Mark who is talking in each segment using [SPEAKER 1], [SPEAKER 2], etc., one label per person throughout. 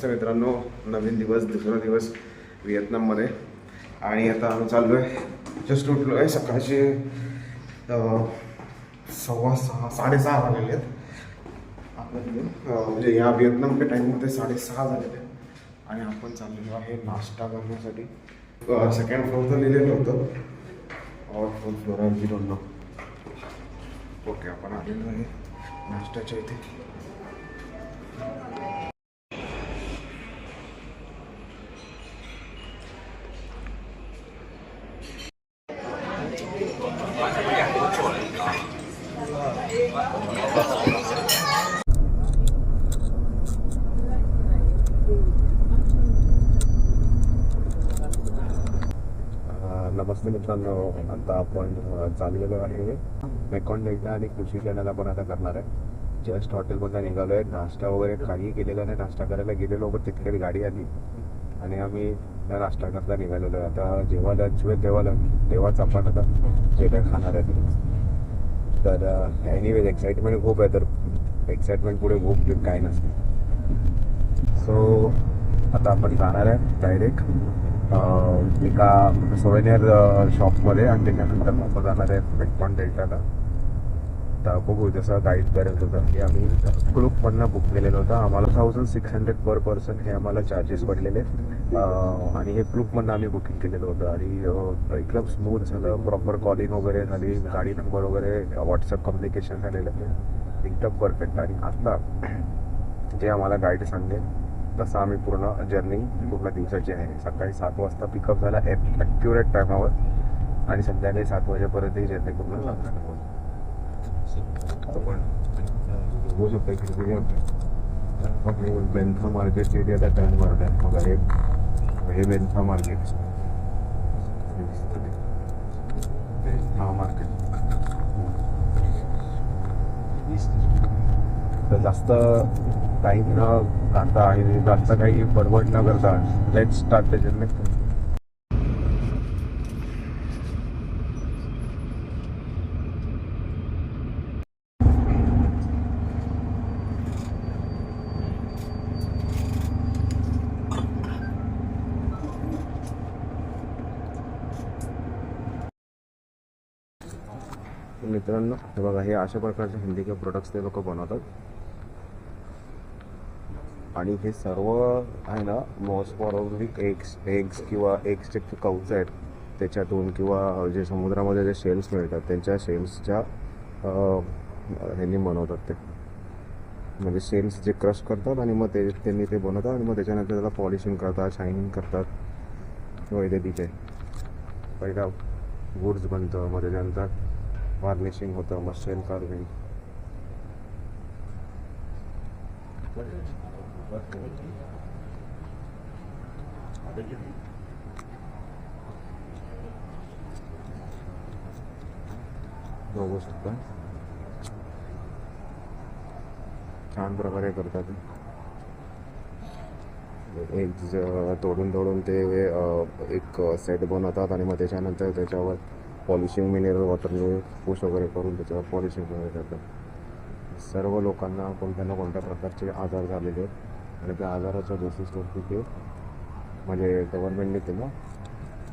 [SPEAKER 1] नमस्ते मित्रांनो, नवीन दिवस, दुसरा दिवस व्हिएतनाममध्ये. आणि आता आम्ही चाललो आहे, जस्ट उठलो आहे. सकाळचे 6:15 साडेसहा वाजलेले आहेत आपल्या म्हणजे या व्हिएतनामच्या टाईममध्ये 6:30 झालेले आहेत. आणि आपण चाललेलो आहे नाश्ता करण्यासाठी. सेकंड फ्लोअर तर लिहिलेलं होतं, और फोर्थ फ्लोअर आहे डोंट नो. ओके, आपण आलेलो आहे नाश्त्याच्या इथे. नमस्ते मित्रांनो, आता आपण चाललेलो आहे मेकॉन डेल्टा आणि कृषी चॅनल आपण आता करणार आहे. जस्ट हॉटेलमधून निघालो आहे. नाश्ता वगैरे काही केलेला नाही. नाश्ता करायला गेलेलो पण तितक्यात गाडी आली आणि आम्ही त्या नाश्ता करता निघालेलो आहे. आता जेव्हा लंच होईल तेव्हाच आपण आता जे काय खाणार आहे. तर एनिवेज एक्साइटमेंट खूप आहे, तर एक्साइटमेंट पुढे खूप काही नसते. सो आता आपण जाणार आहे डायरेक्ट एका सोवेनियर शॉपमध्ये आणि त्याच्यानंतर आपण जाणार आहे मेकॉन डेल्टाला. तर बघू, जसं गाईड करत होतं की आम्ही क्लूबमधनं बुक केलेलं होतं. आम्हाला 1600 पर पर्सन हे आम्हाला चार्जेस पडलेले आणि हे क्लूबमधनं आम्ही बुकिंग केलेलं होतं. आणि एकदम स्मूथ झालं, प्रॉपर कॉलिंग वगैरे झाली, गाडी नंबर वगैरे व्हॉट्सअप कम्युनिकेशन झालेलं एकदम परफेक्ट. आणि आता जे आम्हाला गाईड सांगेल तसं आम्ही पूर्ण दिवसाची आहे. सकाळी 7 वाजता पिकअप झाला ॲक्युरेट टायमावर आणि संध्याकाळी 7 वाजेपर्यंत ही जर्नी पूर्ण लागणार. बघू शकता की बेन्था मार्केटची एरिया त्या टर्न मारत आहे. मग हे बेन्था मार्केट, हा मार्केट. तर जास्त टाईम न घालता आणि जास्त काही बडबड न करता लेट्स स्टार्ट द जर्नी. मित्रांनो, हे बघा, हे अशा प्रकारचे हिंदी प्रोडक्ट्स ते लोक बनवतात. आणि हे सर्व आहे ना, मोस्ट प्रॉब्ली एग्स किंवा एग्सचे कवच आहेत त्याच्यातून, किंवा जे समुद्रामध्ये जे शेल्स मिळतात त्यांच्या शेल्सच्या ह्यांनी बनवतात ते. म्हणजे शेल्स जे क्रश करतात आणि मग त्यांनी ते बनवतात आणि मग त्याच्यानंतर त्याला पॉलिशिंग करतात, शायनिंग करतात किंवा इथे तिथे पहिला वुड्स बनतं, मग त्याच्यानंतर वार्निशिंग होतं, मग शेल कार्विंग. बघू शकता छान प्रकारे करतात. एग्ज तोडून ते एक सेट बनवतात आणि मग त्याच्यानंतर त्याच्यावर पॉलिशिंग मिनरल वॉटरने पुश वगैरे करून त्याच्यावर पॉलिशिंग वगैरे करतात. सर्व लोकांना कोणत्या ना कोणत्या प्रकारचे आजार झालेले आहेत आणि त्या आजाराच्या बेसिसवरती ते म्हणजे गव्हर्नमेंटने केलं.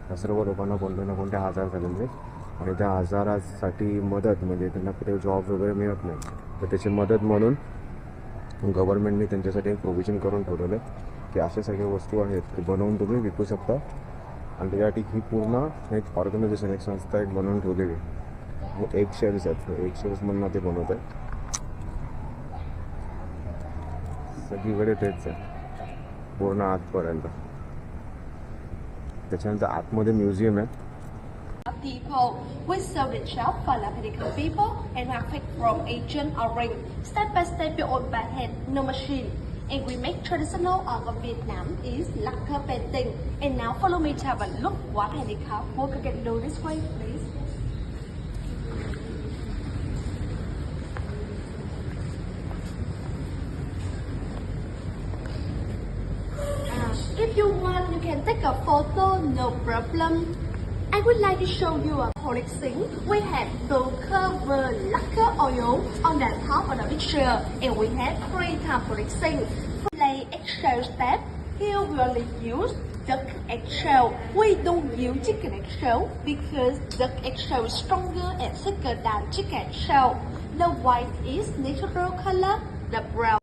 [SPEAKER 1] त्या सर्व लोकांना कोणत्या ना कोणत्या आजार झालेले आहेत आणि त्या आजारासाठी मदत म्हणजे त्यांना कुठे जॉब वगैरे मिळत नाही, तर त्याची मदत म्हणून गव्हर्नमेंटने त्यांच्यासाठी एक प्रोव्हिजन करून ठेवलेलं आहे की अशा सगळ्या वस्तू आहेत ते बनवून तुम्ही विकू शकता. आणि त्यासाठी ही पूर्ण एक ऑर्गनायझेशन, एक संस्था एक बनवून ठेवलेली आहे. एग शेल्स आहेत, एग शेल्समधनं ते बनवत आहे. सगळीकडे तेच आहे पूर्ण आतपर्यंत. त्याच्यानंतर आतमध्ये म्युझियम आहे.
[SPEAKER 2] People we sell the shop for la medical people and affect from agent or ring. Step by step built on by hand, no machine. And we make traditional art of Vietnam is lacquer painting. And now follow me to have a look what handicraft work can do this way, please. If you want, you can take a photo, no problem. I would like to show you a polishing. We have the cover lacquer oil on the top of the picture, and we have 3 times polishing. Play eggshell step. Here we only use duck eggshell. We don't use chicken eggshell because duck eggshell is stronger and thicker than chicken eggshell. The white is natural color, the brown.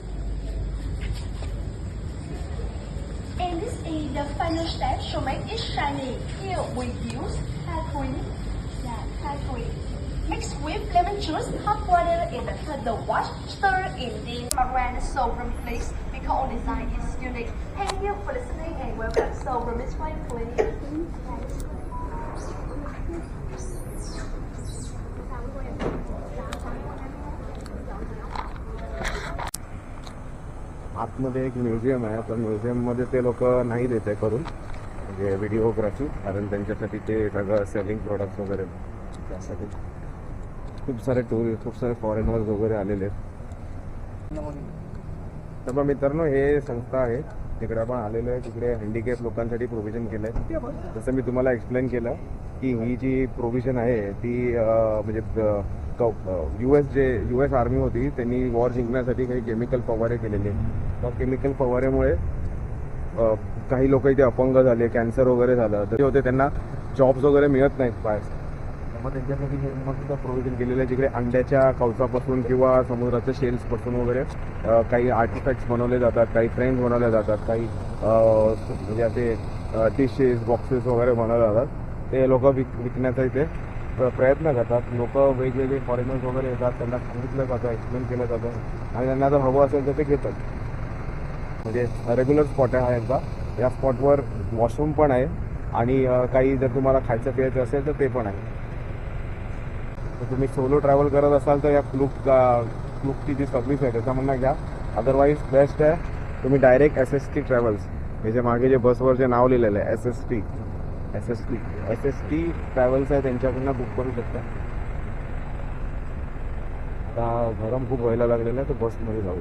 [SPEAKER 2] And this is the final step to make it shiny. Here we use hair cream. Hair cream. Mix with lemon juice, hot water, and the turtle wash. Stir in the Maran Soul Flakes because our design is unique. Thank you for listening and welcome Soul Miss Wine Clinic.
[SPEAKER 1] आतमध्ये एक museum आहे, पण म्युझियममध्ये ते लोक नाही देत आहे करून, म्हणजे व्हिडिओग्राफी, कारण त्यांच्यासाठी ते सगळं सेलिंग प्रोडक्ट्स वगैरे, त्यासाठी खूप सारे टुरिस्ट, खूप सारे फॉरेनर्स वगैरे आलेले आहेत. तर मग मित्रांनो, हे संस्था आहे, तिकडे आपण आलेलो आहे. तिकडे हँडिकॅप लोकांसाठी प्रोव्हिजन केलं आहे. जसं मी तुम्हाला एक्सप्लेन केलं की ही जी प्रोव्हिजन आहे ती म्हणजे US आर्मी होती, त्यांनी वॉर जिंकण्यासाठी काही केमिकल फवारे केलेले. त्या केमिकल फवाऱ्यामुळे काही लोक इथे अपंग झाले, कॅन्सर वगैरे झालं, तर ते होते, त्यांना जॉब्स वगैरे मिळत नाहीत बाहेर. मग त्यांच्यासाठी मग सुद्धा प्रोव्हिजन केलेलं आहे, जिकडे अंड्याच्या कवचापासून किंवा समुद्राच्या शेल्सपासून वगैरे काही आर्टिफॅक्ट्स बनवले जातात, काही फ्रेम्स बनवले जातात, काही म्हणजे असे डिशेस, बॉक्सेस वगैरे बनवले जातात. ते लोक विकण्याचा इथे प्रयत्न करतात. लोक वेगवेगळे फॉरेनर्स वगैरे येतात, त्यांना सांगितलं जातं, एक्सप्लेन केलं जातं आणि त्यांना जर हवं असेल तर ते घेतात. म्हणजे रेग्युलर स्पॉट आहे हा यांचा. या स्पॉटवर वॉशरूम पण आहे आणि काही जर तुम्हाला खायचं प्यायचं असेल तर ते पण आहे. तर तुम्ही सोलो ट्रॅव्हल करत असाल तर या क्लूकची जी सर्व्हिस आहे त्याच्यामधनं घ्या. अदरवाईज बेस्ट आहे तुम्ही डायरेक्ट SST ट्रॅव्हल्स, हे जे मागे जे बसवर जे नाव लिहिलेलं आहे SST ट्रॅव्हल्स आहे, त्यांच्याकडनं बुक करू शकता. आता गरम खूप व्हायला लागलेलं आहे, तर बसमध्ये जाऊ.